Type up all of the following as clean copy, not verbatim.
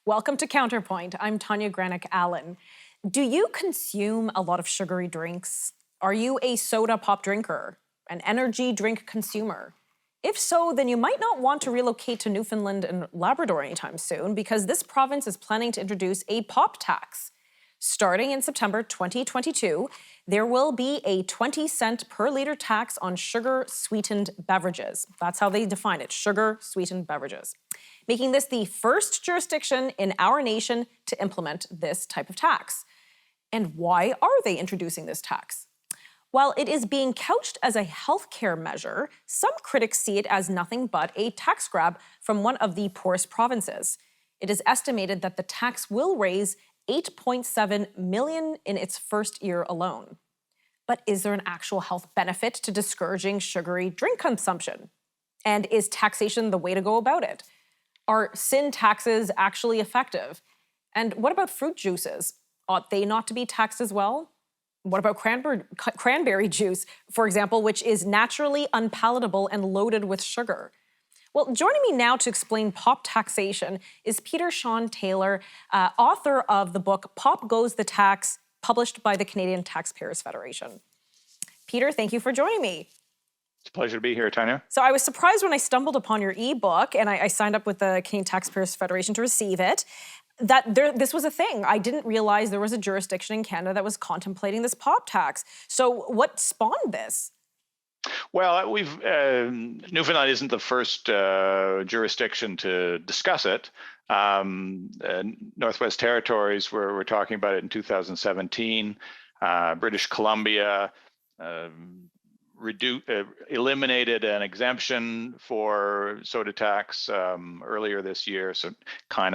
Welcome to Counterpoint. I'm Tanya Granick-Allen. Do you consume a lot of sugary drinks? Are you a soda pop drinker, an energy drink consumer? If so, then you might not want to relocate to Newfoundland and Labrador anytime soon because this province is planning to introduce a pop tax. Starting in September 2022, there will be a 20-cent per liter tax on sugar-sweetened beverages. That's how they define it, sugar-sweetened beverages, making this the first jurisdiction in our nation to implement this type of tax. And why are they introducing this tax? While it is being couched as a healthcare measure, some critics see it as nothing but a tax grab from one of the poorest provinces. It is estimated that the tax will raise $8.7 million in its first year alone. But is there an actual health benefit to discouraging sugary drink consumption? And is taxation the way to go about it? Are sin taxes actually effective? And what about fruit juices? Ought they not to be taxed as well? What about cranberry juice, for example, which is naturally unpalatable and loaded with sugar? Well, joining me now to explain pop taxation is Shawn Taylor, author of the book Pop Goes the Tax, published by the Canadian Taxpayers Federation. Peter, thank you for joining me. It's a pleasure to be here, Tanya. So I was surprised when I stumbled upon your ebook, and I signed up with the Canadian Taxpayers Federation to receive it, that this was a thing. I didn't realize there was a jurisdiction in Canada that was contemplating this pop tax. So what spawned this? Well, Newfoundland isn't the first jurisdiction to discuss it. Northwest Territories were talking about it in 2017. British Columbia eliminated an exemption for soda tax earlier this year. So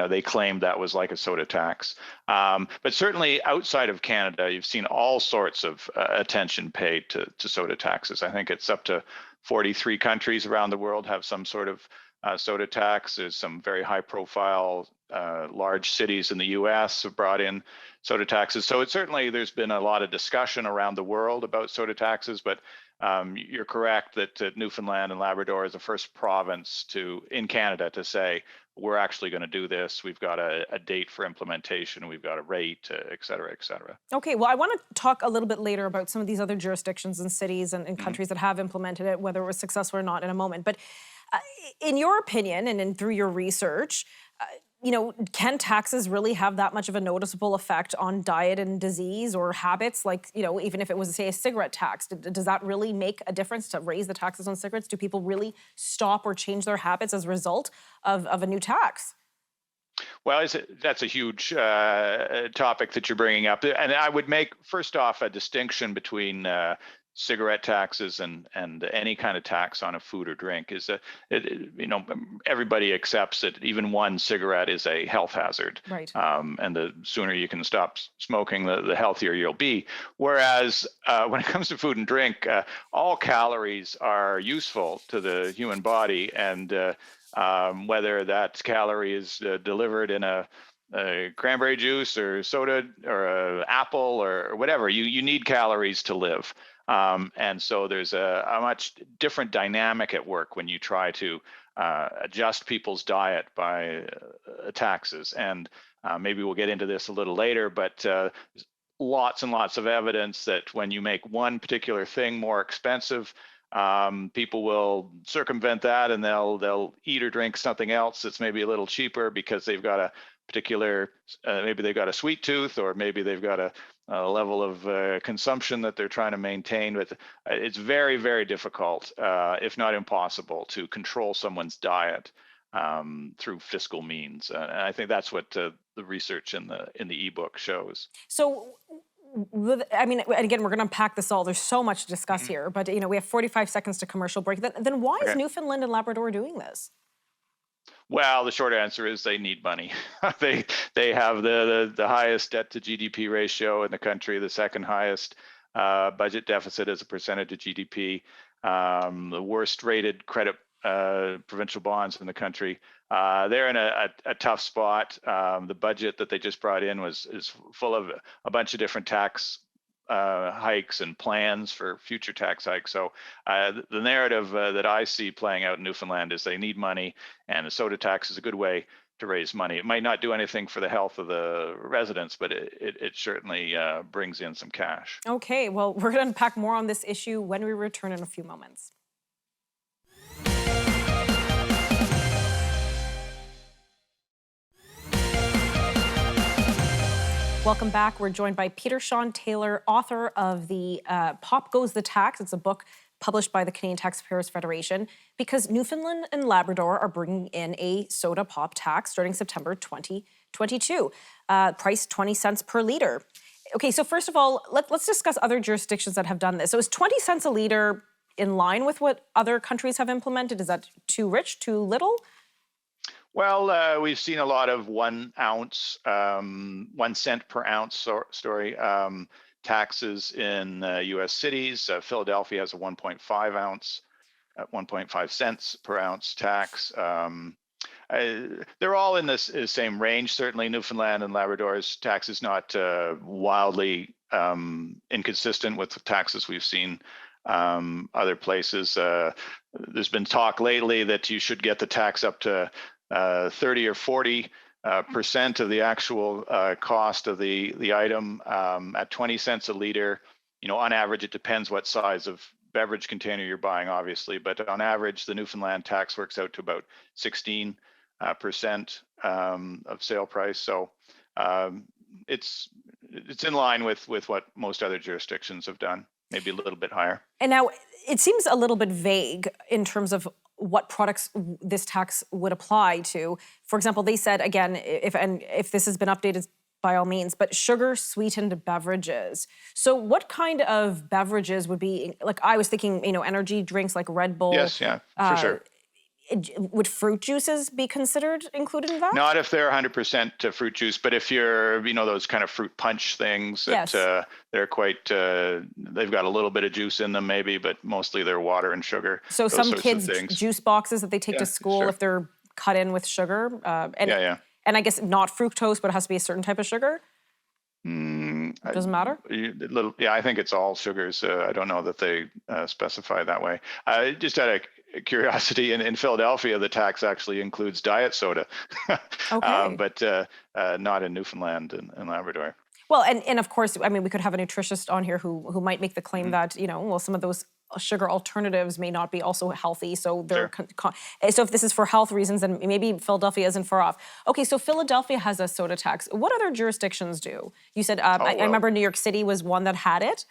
they claimed that was like a soda tax. But certainly outside of Canada, you've seen all sorts of attention paid to soda taxes. I think it's up to 43 countries around the world have some sort of soda tax. There's some very high profile large cities in the US have brought in soda taxes. So there's been a lot of discussion around the world about soda taxes, but you're correct that Newfoundland and Labrador is the first province in Canada to say, we're actually going to do this. We've got a date for implementation. We've got a rate, et cetera, et cetera. Okay, well, I want to talk a little bit later about some of these other jurisdictions and cities and countries that have implemented it, whether it was successful or not in a moment. But in your opinion and through your research, can taxes really have that much of a noticeable effect on diet and disease or habits? Like, even if it was, say, a cigarette tax, does that really make a difference to raise the taxes on cigarettes? Do people really stop or change their habits as a result of a new tax? Well, that's a huge topic that you're bringing up. And I would make, first off, a distinction between cigarette taxes and any kind of tax on a food or drink. Everybody accepts that even one cigarette is a health hazard. Right. And the sooner you can stop smoking, the healthier you'll be. Whereas when it comes to food and drink, all calories are useful to the human body, and whether that calorie is delivered in a cranberry juice or soda or apple or whatever, you need calories to live. And so there's a much different dynamic at work when you try to adjust people's diet by taxes. And maybe we'll get into this a little later, but lots and lots of evidence that when you make one particular thing more expensive, people will circumvent that and they'll eat or drink something else that's maybe a little cheaper because they've got a particular, maybe they've got a sweet tooth, or maybe they've got a level of consumption that they're trying to maintain. But it's very, very difficult, if not impossible, to control someone's diet through fiscal means. And I think that's what the research in the ebook shows. So, and again, we're going to unpack this all. There's so much to discuss here, but we have 45 seconds to commercial break. Then why is Newfoundland and Labrador doing this? Well, the short answer is they need money. They have the highest debt to GDP ratio in the country, the second highest budget deficit as a percentage of GDP, the worst rated credit provincial bonds in the country. They're in a tough spot. The budget that they just brought in is full of a bunch of different tax hikes and plans for future tax hikes. So the narrative that I see playing out in Newfoundland is they need money, and the soda tax is a good way to raise money. It might not do anything for the health of the residents, but it certainly brings in some cash. Okay, well, we're going to unpack more on this issue when we return in a few moments. Welcome back. We're joined by Shawn Taylor, author of the Pop Goes the Tax. It's a book published by the Canadian Taxpayers Federation, because Newfoundland and Labrador are bringing in a soda pop tax starting September 2022, priced 20 cents per liter. Okay, so first of all, let's discuss other jurisdictions that have done this. So is 20 cents a liter in line with what other countries have implemented? Is that too rich, too little? Well, we've seen a lot of 1 ounce, 1 cent per ounce taxes in U.S. cities. Philadelphia has a 1.5 ounce, 1.5 cents per ounce tax. They're all in this same range. Certainly, Newfoundland and Labrador's tax is not wildly inconsistent with the taxes we've seen other places. There's been talk lately that you should get the tax up to 30 or 40% of the actual cost of the item at 20 cents a liter. On average, it depends what size of beverage container you're buying, obviously, but on average, the Newfoundland tax works out to about 16% of sale price. So it's in line with what most other jurisdictions have done, maybe a little bit higher. And now it seems a little bit vague in terms of what products this tax would apply to. For example, they said, again, if this has been updated, by all means, but sugar sweetened beverages. So what kind of beverages would be, like I was thinking, energy drinks like Red Bull. Yes, yeah, for sure. Would fruit juices be considered included in that? Not if they're 100% fruit juice, but if you're, those kind of fruit punch things that yes. They're quite, they've got a little bit of juice in them maybe, but mostly they're water and sugar. So some kids' juice boxes that they take to school, sure. if they're cut in with sugar. And I guess not fructose, but it has to be a certain type of sugar? It doesn't matter? I think it's all sugars. I don't know that they specify that way. Just out of curiosity, in Philadelphia, the tax actually includes diet soda, okay. But not in Newfoundland and Labrador. Well, and of course, we could have a nutritionist on here who might make the claim that, some of those sugar alternatives may not be also healthy. So they're so if this is for health reasons, then maybe Philadelphia isn't far off. Okay, so Philadelphia has a soda tax. What other jurisdictions do? You said, I remember New York City was one that had it.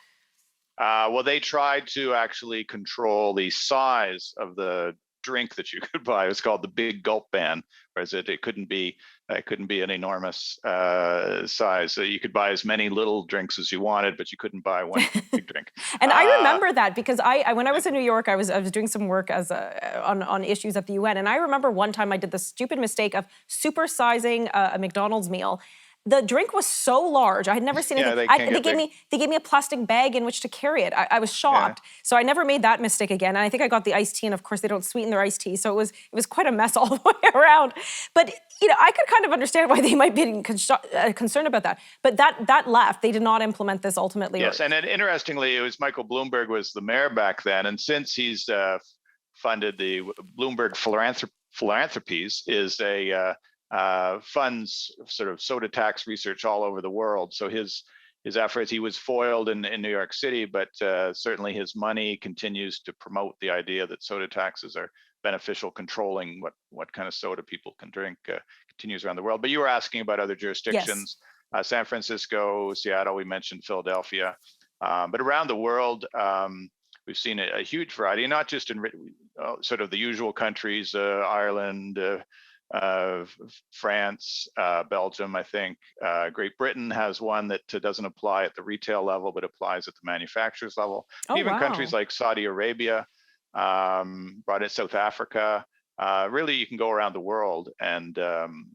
Well, they tried to actually control the size of the drink that you could buy. It was called the Big Gulp ban, whereas it couldn't be an enormous size. So you could buy as many little drinks as you wanted, but you couldn't buy one big drink. And I remember that because when I was in New York, I was doing some work on issues at the UN, and I remember one time I did the stupid mistake of supersizing a McDonald's meal. The drink was so large. I had never seen anything. They gave me a plastic bag in which to carry it. I was shocked. Yeah. So I never made that mistake again. And I think I got the iced tea, and of course they don't sweeten their iced tea. So it was quite a mess all the way around. But I could kind of understand why they might be concerned about that. But that left. They did not implement this ultimately. Yes, and interestingly, it was Michael Bloomberg was the mayor back then, and since he's funded the Bloomberg Philanthropies is a funds sort of soda tax research all over the world. So his efforts, he was foiled in New York City, but certainly his money continues to promote the idea that soda taxes are beneficial, controlling what kind of soda people can drink, continues around the world. But you were asking about other jurisdictions, yes. San Francisco, Seattle, we mentioned Philadelphia, but around the world, we've seen a huge variety, not just in sort of the usual countries, Ireland, France, Belgium, I think. Great Britain has one that doesn't apply at the retail level, but applies at the manufacturer's level. Even countries like Saudi Arabia, brought it, South Africa. Really, you can go around the world, and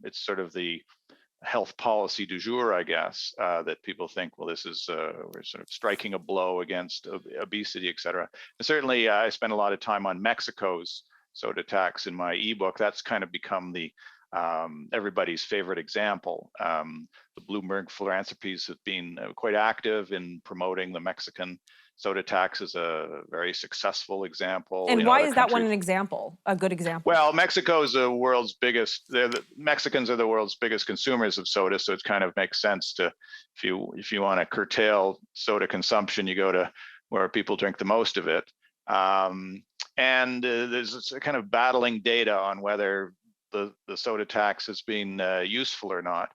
it's sort of the health policy du jour, I guess, that people think, well, this is, we're sort of striking a blow against obesity, et cetera. And certainly, I spent a lot of time on Mexico's soda tax in my ebook. That's kind of become the everybody's favorite example. The Bloomberg philanthropies have been quite active in promoting the Mexican soda tax as a very successful example. And why is that one an example, a good example? Well, Mexico is the world's biggest. Mexicans are the world's biggest consumers of soda, so it kind of makes sense to, if you want to curtail soda consumption, you go to where people drink the most of it. And there's this kind of battling data on whether the soda tax has been useful or not.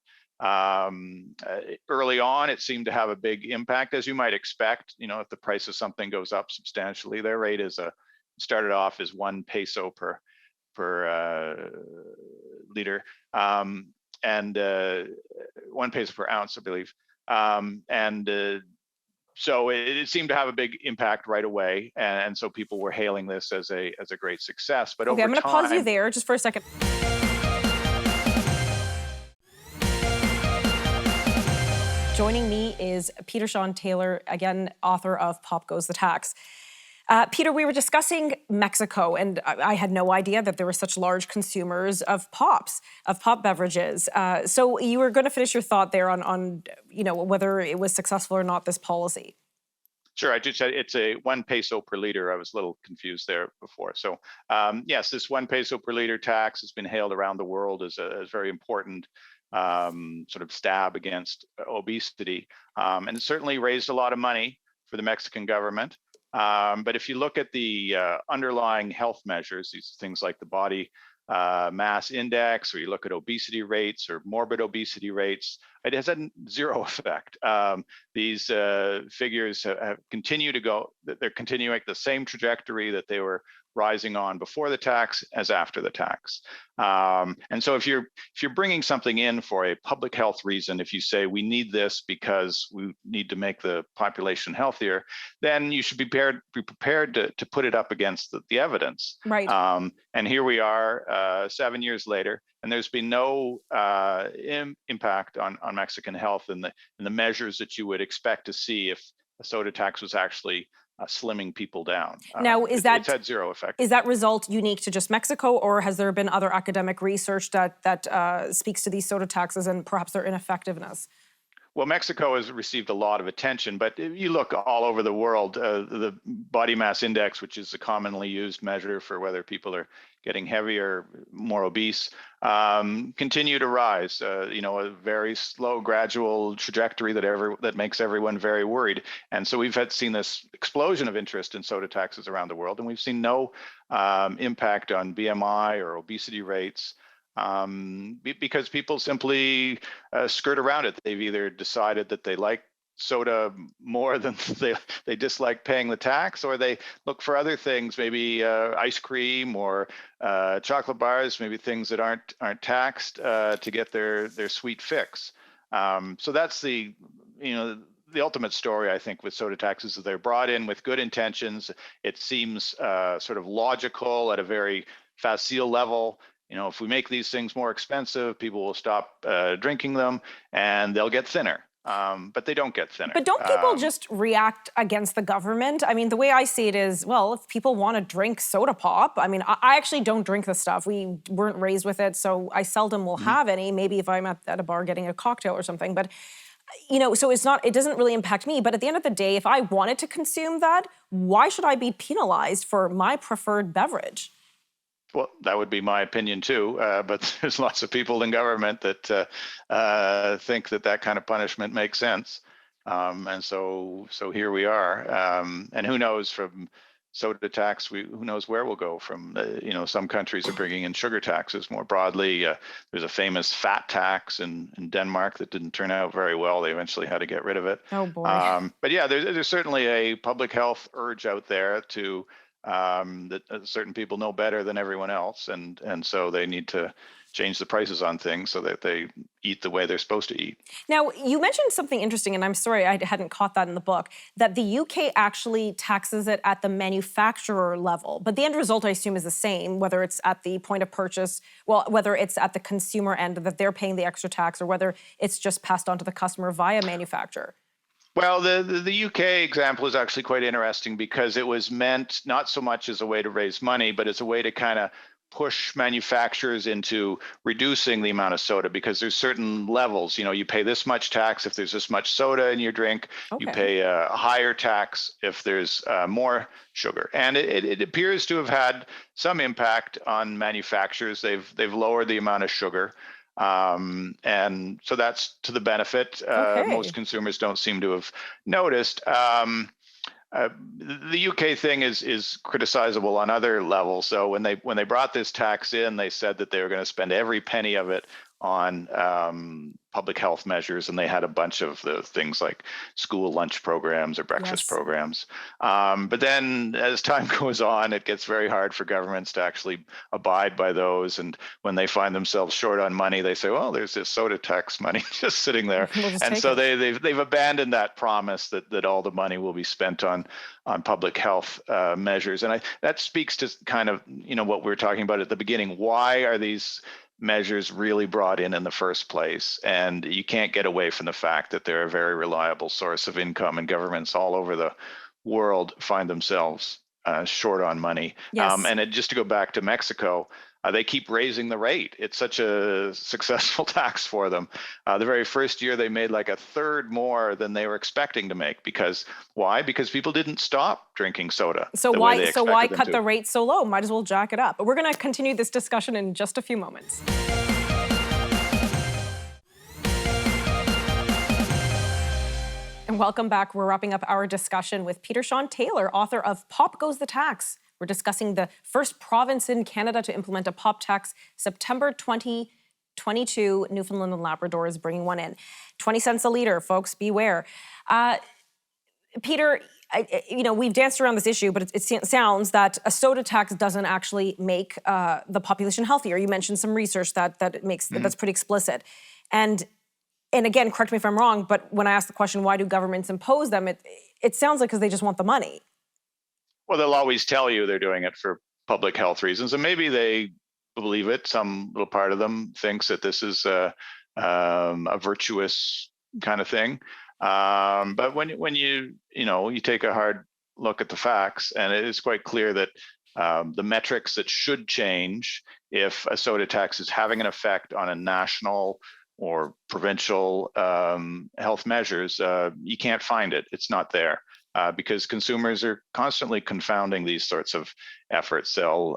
Early on, it seemed to have a big impact, as you might expect. If the price of something goes up substantially, their rate started off as 1 peso per liter, and 1 peso per ounce, I believe. So it seemed to have a big impact right away, and so people were hailing this as a great success. But okay, I'm going to pause you there just for a second. Joining me is Shawn Taylor, again, author of Pop Goes the Tax. Peter, we were discussing Mexico, and I had no idea that there were such large consumers of pop beverages. So you were going to finish your thought there on whether it was successful or not, this policy. Sure, I just said it's a 1 peso per liter. I was a little confused there before. So yes, this 1 peso per liter tax has been hailed around the world as a very important sort of stab against obesity, and it certainly raised a lot of money for the Mexican government. But if you look at the underlying health measures, these things like the body mass index, or you look at obesity rates or morbid obesity rates, it has had zero effect. These figures have continued to go, they're continuing the same trajectory that they were rising on before the tax as after the tax. And so if you're bringing something in for a public health reason, if you say we need this because we need to make the population healthier, then you should be prepared to put it up against the evidence. Right. And here we are 7 years later, and there's been no impact on Mexican health in the measures that you would expect to see if a soda tax was actually slimming people down. Now, it's had zero effect. Is that result unique to just Mexico, or has there been other academic research that speaks to these soda taxes and perhaps their ineffectiveness? Well, Mexico has received a lot of attention, but if you look all over the world, the body mass index, which is a commonly used measure for whether people are getting heavier, more obese, continue to rise. A very slow, gradual trajectory that makes everyone very worried. And so we've seen this explosion of interest in soda taxes around the world, and we've seen no impact on BMI or obesity rates. Because people simply skirt around it. They've either decided that they like soda more than they dislike paying the tax, or they look for other things, maybe ice cream or chocolate bars, maybe things that aren't taxed to get their sweet fix. So that's the ultimate story, I think, with soda taxes is they're brought in with good intentions. It seems sort of logical at a very facile level. If we make these things more expensive, people will stop drinking them and they'll get thinner. But they don't get thinner. But don't people just react against the government? I mean, the way I see it is, well, if people want to drink soda pop, I mean, I actually don't drink the stuff. We weren't raised with it, so I seldom will have any. Maybe if I'm at a bar getting a cocktail or something. But, so it doesn't really impact me. But at the end of the day, if I wanted to consume that, why should I be penalized for my preferred beverage? Well, that would be my opinion too, but there's lots of people in government that think that kind of punishment makes sense, and so here we are. And who knows, from soda tax, who knows where we'll go from? Some countries are bringing in sugar taxes more broadly. There's a famous fat tax in Denmark that didn't turn out very well. They eventually had to get rid of it. Oh boy! But yeah, there's certainly a public health urge out there to. That certain people know better than everyone else, and so they need to change the prices on things so that they eat the way they're supposed to eat. Now, you mentioned something interesting, and I'm sorry I hadn't caught that in the book, that the UK actually taxes it at the manufacturer level, but the end result, I assume, is the same, whether it's at the point of purchase, whether it's at the consumer end that they're paying the extra tax, or whether it's just passed on to the customer via manufacturer. Well, the UK example is actually quite interesting because it was meant not so much as a way to raise money, but as a way to kind of push manufacturers into reducing the amount of soda, because there's certain levels. You pay this much tax if there's this much soda in your drink. You Okay. pay a higher tax if there's more sugar. And it appears to have had some impact on manufacturers. They've lowered the amount of sugar. And so that's to the benefit. Okay. Most consumers don't seem to have noticed. The UK thing is criticizable on other levels. So when they brought this tax in, they said that they were going to spend every penny of it on public health measures, and they had a bunch of the things like school lunch programs or breakfast Yes. programs. But then as time goes on, it gets very hard for governments to actually abide by those. And when they find themselves short on money, they say, well, there's this soda tax money just sitting there. We'll just And take so it. they've abandoned that promise that all the money will be spent on public health measures. And that speaks to kind of, what we were talking about at the beginning. Why are these measures really brought in the first place? And you can't get away from the fact that they're a very reliable source of income, and governments all over the world find themselves short on money. Yes. Just to go back to Mexico, they keep raising the rate. It's such a successful tax for them. The very first year, they made like a third more than they were expecting to make. Because why? Because people didn't stop drinking soda. So why cut the rate so low? Might as well jack it up. But we're going to continue this discussion in just a few moments. And welcome back. We're wrapping up our discussion with Shawn Taylor, author of Pop Goes the Tax. We're discussing the first province in Canada to implement a pop tax. September 2022, Newfoundland and Labrador is bringing one in. 20 cents a liter, folks, beware. Peter, we've danced around this issue, but it sounds that a soda tax doesn't actually make the population healthier. You mentioned some research that that's pretty explicit. And again, correct me if I'm wrong, but when I ask the question, why do governments impose them, it sounds like because they just want the money. Well, they'll always tell you they're doing it for public health reasons, and maybe they believe it. Some little part of them thinks that this is a virtuous kind of thing. But when you take a hard look at the facts, and it is quite clear that the metrics that should change if a soda tax is having an effect on a national or provincial health measures, you can't find it. It's not there. Because consumers are constantly confounding these sorts of efforts. They'll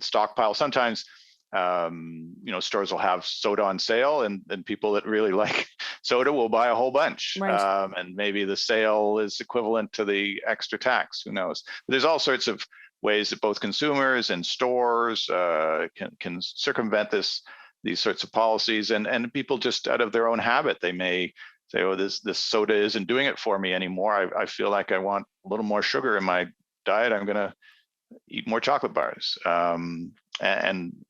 stockpile. Sometimes, stores will have soda on sale, and people that really like soda will buy a whole bunch. Right. And maybe the sale is equivalent to the extra tax. Who knows? But there's all sorts of ways that both consumers and stores can circumvent these sorts of policies, and people just out of their own habit, they may say, oh, this soda isn't doing it for me anymore. I feel like I want a little more sugar in my diet. I'm going to eat more chocolate bars. Then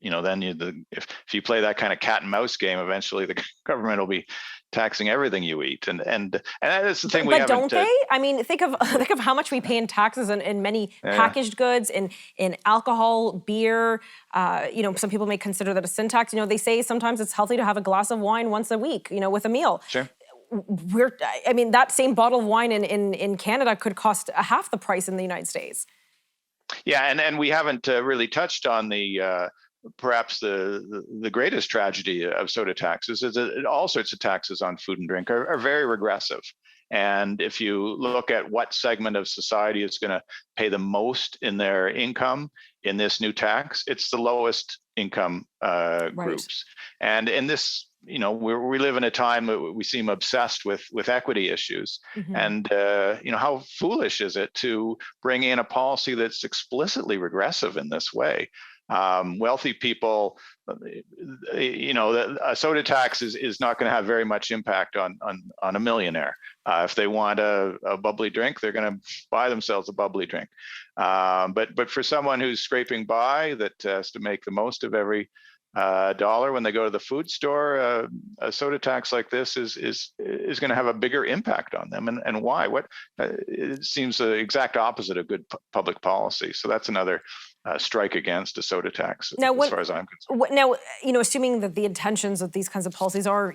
if you play that kind of cat and mouse game, eventually the government will be taxing everything you eat. And that's the thing we haven't. But don't they? I mean, think of how much we pay in taxes in many packaged goods, in alcohol, beer. Some people may consider that a sin tax. They say sometimes it's healthy to have a glass of wine once a week, with a meal. Sure. That same bottle of wine in Canada could cost half the price in the United States. Yeah, and we haven't really touched on the perhaps the greatest tragedy of soda taxes is that all sorts of taxes on food and drink are very regressive. And if you look at what segment of society is going to pay the most in their income in this new tax, it's the lowest income groups. And in this, we live in a time that we seem obsessed with equity issues. Mm-hmm. And, how foolish is it to bring in a policy that's explicitly regressive in this way? Wealthy people, a soda tax is not going to have very much impact on a millionaire. If they want a bubbly drink, they're going to buy themselves a bubbly drink. But for someone who's scraping by, that has to make the most of every dollar when they go to the food store, a soda tax like this is going to have a bigger impact on them. And why? It seems the exact opposite of good public policy. So that's another strike against a soda tax, as far as I'm concerned. Now, assuming that the intentions of these kinds of policies are,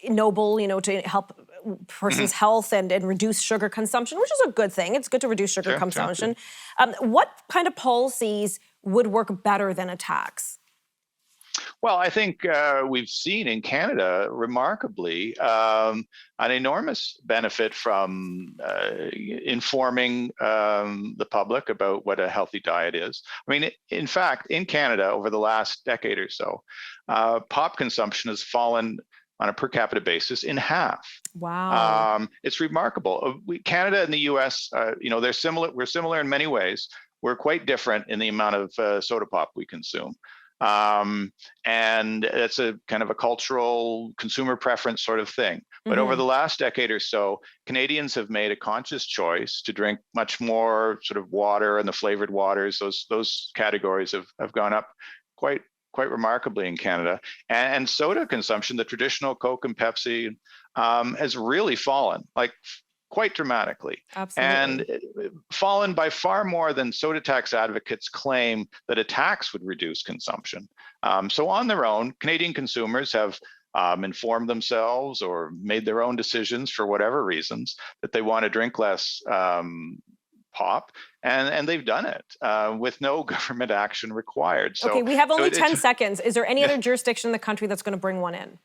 noble, to help person's health and reduce sugar consumption, which is a good thing. It's good to reduce sugar Sure, sure, consumption. What kind of policies would work better than a tax? Well, I think we've seen in Canada, remarkably, an enormous benefit from informing the public about what a healthy diet is. I mean, in fact, in Canada, over the last decade or so, pop consumption has fallen on a per capita basis in half. Wow. It's remarkable. Canada and the U.S., they're similar. We're similar in many ways. We're quite different in the amount of soda pop we consume. And it's a kind of a cultural consumer preference sort of thing. But over the last decade or so, Canadians have made a conscious choice to drink much more sort of water and the flavored waters. Those categories have gone up quite remarkably in Canada. And soda consumption, the traditional Coke and Pepsi, has really fallen, like quite dramatically. Absolutely. And fallen by far more than soda tax advocates claim that a tax would reduce consumption. So on their own, Canadian consumers have informed themselves or made their own decisions for whatever reasons that they want to drink less pop, and they've done it with no government action required. So, okay, we have only 10 seconds. Is there any other jurisdiction in the country that's going to bring one in?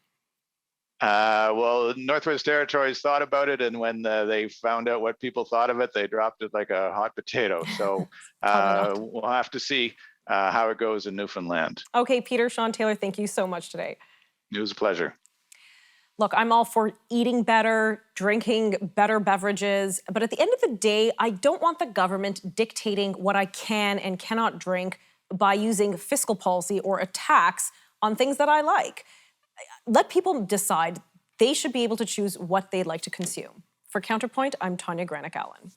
Well, Northwest Territories thought about it, and when they found out what people thought of it, they dropped it like a hot potato. So we'll have to see how it goes in Newfoundland. Okay, Peter, Shawn Taylor, thank you so much today. It was a pleasure. Look, I'm all for eating better, drinking better beverages, but at the end of the day, I don't want the government dictating what I can and cannot drink by using fiscal policy or a tax on things that I like. Let people decide. They should be able to choose what they'd like to consume. For Counterpoint, I'm Tanya Granick-Allen.